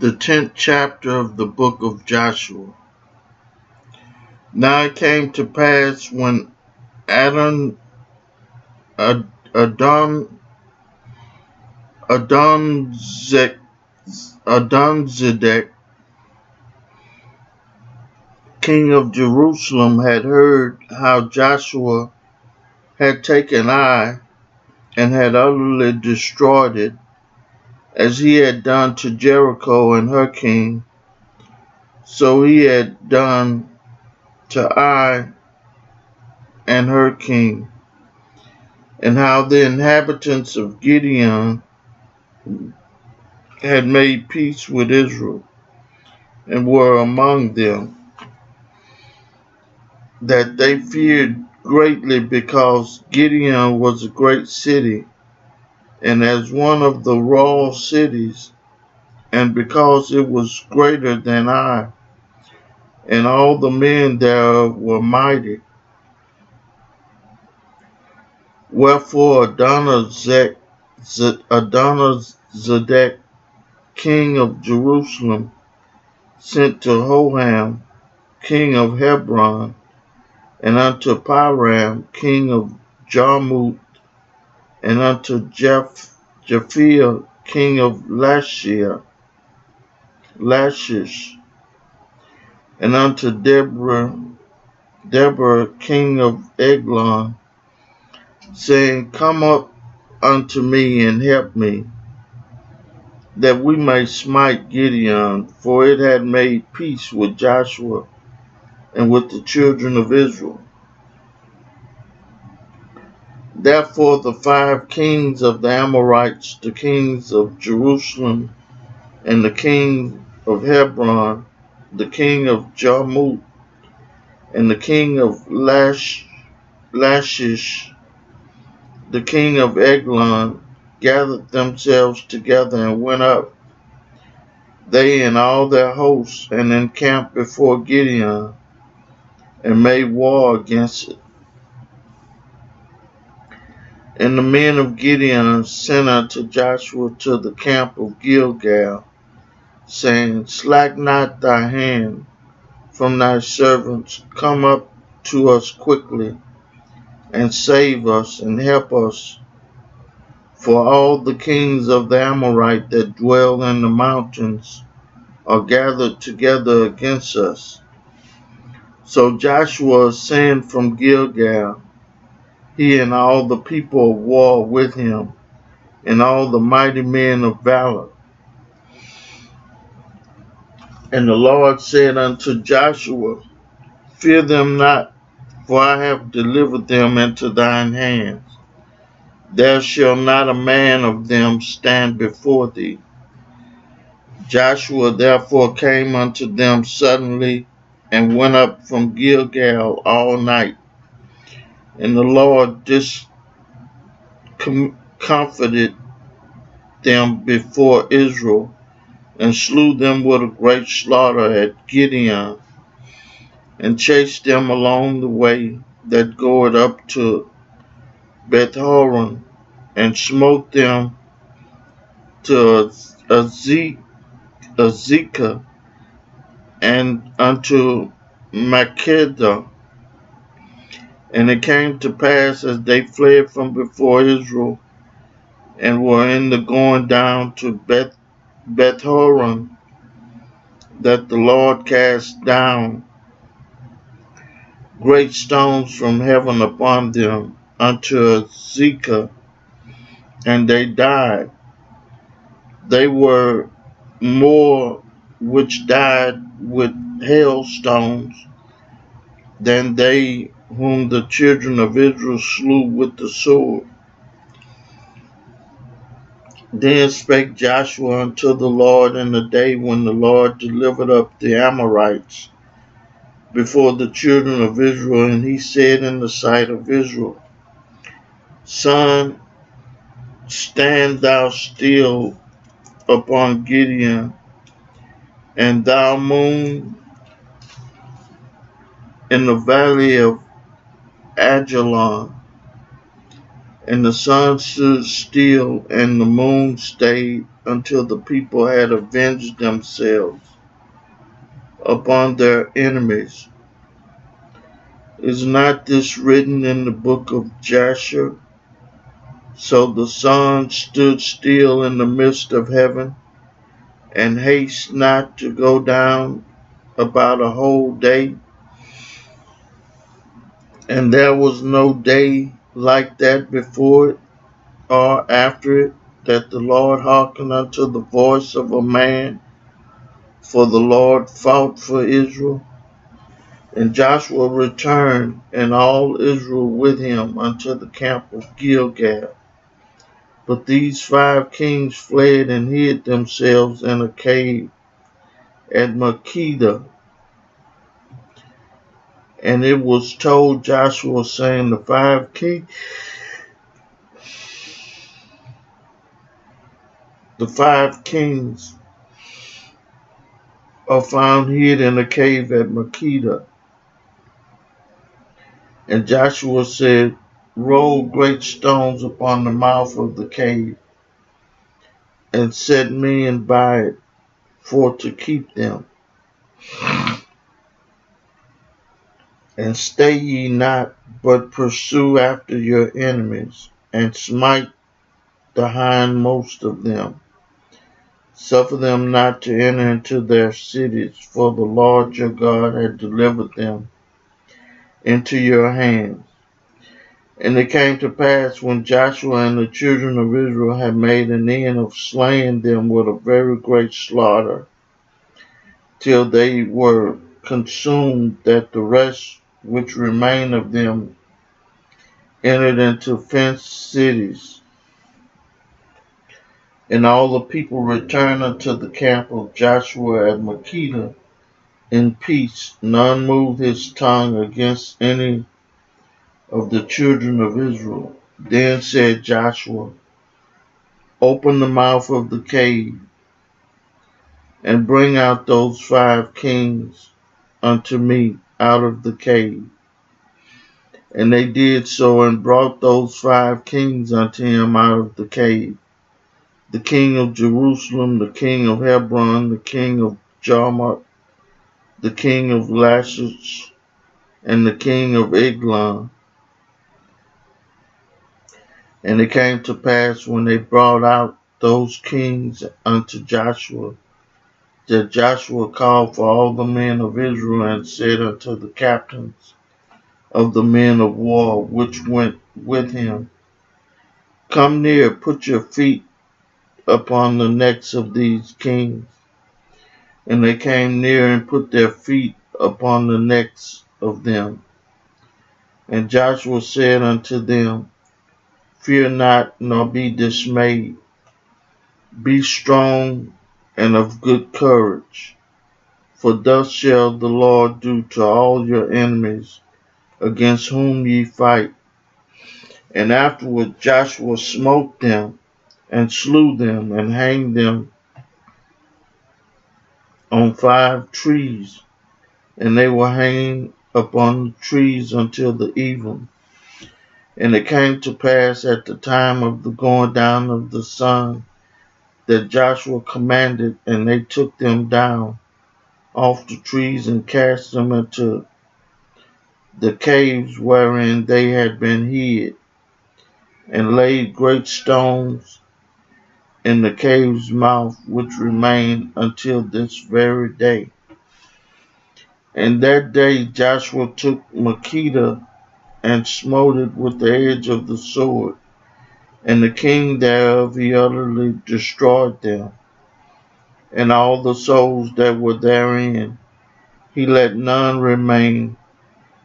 The 10th chapter of the book of Joshua. Now it came to pass when Adon Adonzedek, king of Jerusalem, had heard how Joshua had taken Ai and had utterly destroyed it, as he had done to Jericho and her king, so he had done to Ai and her king, and how the inhabitants of Gibeon had made peace with Israel, and were among them, that they feared greatly, because Gibeon was a great city, and as one of the royal cities, and because it was greater than Ai, and all the men thereof were mighty. Wherefore Adonizedek, king of Jerusalem, sent to Hoham, king of Hebron, and unto Piram, king of Jarmuth, and unto Japhia, king of Lachish, and unto Deborah, king of Eglon, saying, Come up unto me and help me, that we may smite Gibeon, for it had made peace with Joshua and with the children of Israel. Therefore the 5 kings of the Amorites, the kings of Jerusalem, and the king of Hebron, the king of Jarmuth, and the king of Lachish, the king of Eglon, gathered themselves together and went up, they and all their hosts, and encamped before Gibeon, and made war against it. And the men of Gibeon sent unto Joshua to the camp of Gilgal, saying, Slack not thy hand from thy servants, come up to us quickly, and save us, and help us. For all the kings of the Amorite that dwell in the mountains are gathered together against us. So Joshua ascended from Gilgal, he and all the people of war with him, and all the mighty men of valor. And the Lord said unto Joshua, Fear them not, for I have delivered them into thine hands. There shall not a man of them stand before thee. Joshua therefore came unto them suddenly, and went up from Gilgal all night. And the Lord discomfited them before Israel, and slew them with a great slaughter at Gibeon, and chased them along the way that goeth up to Bethhoron, and smote them to Azekah, and unto Makkedah. And it came to pass, as they fled from before Israel, and were in the going down to Bethhoron, that the Lord cast down great stones from heaven upon them unto Azekah, and they died. They were more which died with hailstones than they whom the children of Israel slew with the sword. Then spake Joshua unto the Lord in the day when the Lord delivered up the Amorites before the children of Israel, and he said in the sight of Israel, Sun, stand thou still upon Gibeon, and thou moon in the valley of Ajalon. And the sun stood still, and the moon stayed, until the people had avenged themselves upon their enemies. Is not this written in the book of Jasher? So the sun stood still in the midst of heaven, and haste not to go down about a whole day. And there was no day like that before it or after it, that the Lord hearkened unto the voice of a man, for the Lord fought for Israel. And Joshua returned, and all Israel with him, unto the camp of Gilgal. But these 5 kings fled and hid themselves in a cave at Makkedah. And it was told Joshua, saying, the 5 kings are found hid in a cave at Makkedah. And Joshua said, roll great stones upon the mouth of the cave, and set men by it for to keep them. And stay ye not, but pursue after your enemies, and smite the hindmost of them. Suffer them not to enter into their cities, for the Lord your God had delivered them into your hands. And it came to pass, when Joshua and the children of Israel had made an end of slaying them with a very great slaughter, till they were consumed, that the rest which remained of them entered into fenced cities. And all the people returned unto the camp of Joshua at Makkedah in peace. None moved his tongue against any of the children of Israel. Then said Joshua, open the mouth of the cave, and bring out those 5 kings unto me out of the cave. And they did so, and brought those 5 kings unto him out of the cave. The king of Jerusalem, the king of Hebron, the king of Jarmuth, the king of Lachish, and the king of Eglon. And it came to pass, when they brought out those kings unto Joshua, that Joshua called for all the men of Israel, and said unto the captains of the men of war which went with him, come near, put your feet upon the necks of these kings. And they came near, and put their feet upon the necks of them. And Joshua said unto them, fear not, nor be dismayed. Be strong and of good courage. For thus shall the Lord do to all your enemies against whom ye fight. And afterward Joshua smote them, and slew them, and hanged them on 5 trees. And they were hanging upon the trees until the even. And it came to pass at the time of the going down of the sun, that Joshua commanded, and they took them down off the trees, and cast them into the caves wherein they had been hid, and laid great stones in the cave's mouth, which remain until this very day. And that day Joshua took Makkedah, and smote it with the edge of the sword, and the king thereof he utterly destroyed them, and all the souls that were therein he let none remain.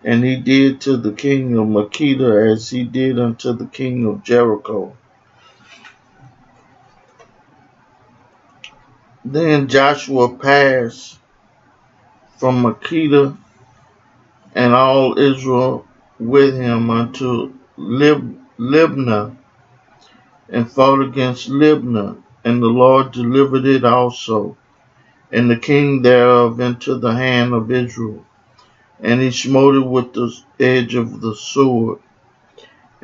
And he did to the king of Makkedah as he did unto the king of Jericho. Then Joshua passed from Makkedah, and all Israel with him, unto Libnah, and fought against Libnah, and the Lord delivered it also, and the king thereof into the hand of Israel. And he smote it with the edge of the sword.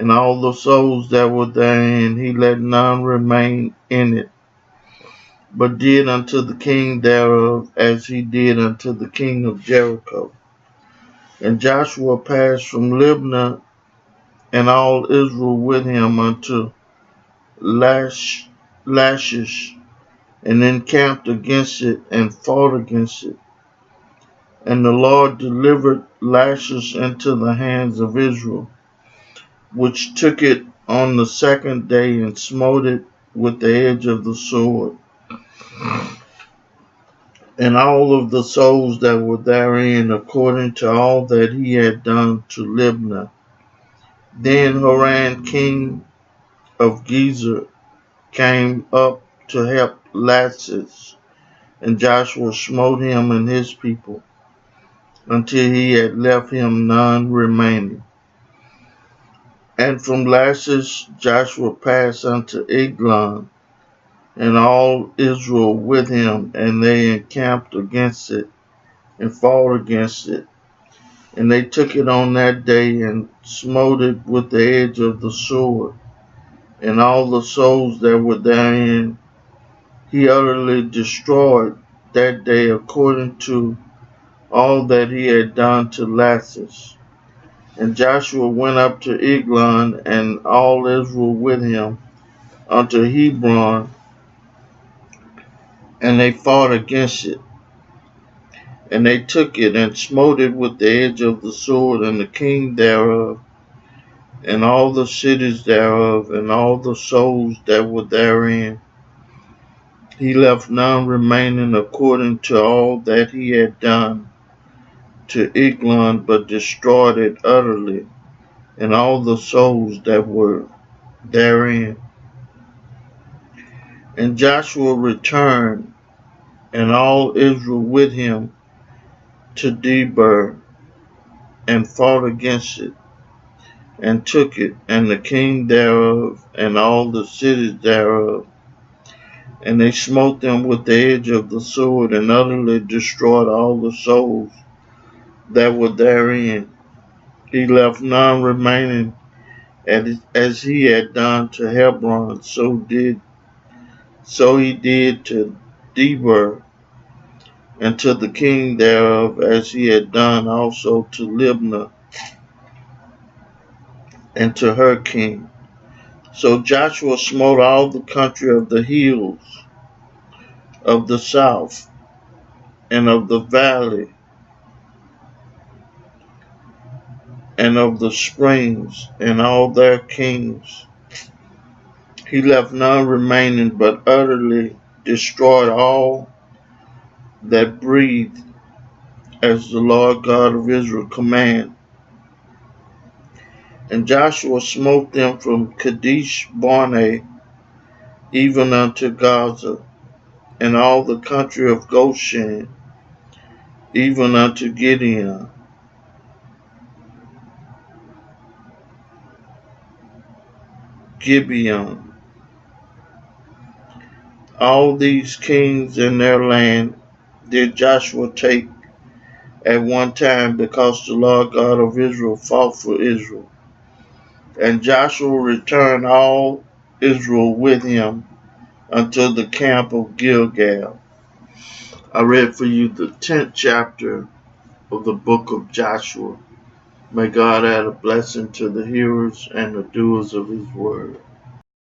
and all the souls that were therein. He let none remain in it, but did unto the king thereof as he did unto the king of Jericho. And Joshua passed from Libnah, and all Israel with him, unto Lachish, and encamped against it, and fought against it. And the Lord delivered Lachish into the hands of Israel, which took it on the second day, and smote it with the edge of the sword. And all of the souls that were therein, according to all that he had done to Libnah. Then Haran king of Gezer came up to help Lachish, and Joshua smote him and his people, until he had left him none remaining. And from Lachish Joshua passed unto Eglon, and all Israel with him, and they encamped against it, and fought against it. And they took it on that day, and smote it with the edge of the sword, and all the souls that were therein he utterly destroyed that day, according to all that he had done to Lachish. And Joshua went up to Eglon, and all Israel with him, unto Hebron, and they fought against it. And they took it, and smote it with the edge of the sword, and the king thereof, and all the cities thereof, and all the souls that were therein. He left none remaining, according to all that he had done to Eglon, but destroyed it utterly, and all the souls that were therein. And Joshua returned, and all Israel with him, to Debir, and fought against it, and took it, and the king thereof, and all the cities thereof. And they smote them with the edge of the sword, and utterly destroyed all the souls that were therein. He left none remaining, as he had done to Hebron, so he did to Debir, and to the king thereof, as he had done also to Libnah, and to her king. So Joshua smote all the country of the hills of the south, and of the valley, and of the springs, and all their kings. He left none remaining, but utterly destroyed all that breathed, as the Lord God of Israel commanded. And Joshua smote them from Kadesh Barnea even unto Gaza, and all the country of Goshen, even unto Gibeon. All these kings and their land did Joshua take at one time, because the Lord God of Israel fought for Israel. And Joshua returned all Israel with him unto the camp of Gilgal. I read for you the 10th chapter of the book of Joshua. May God add a blessing to the hearers and the doers of his word.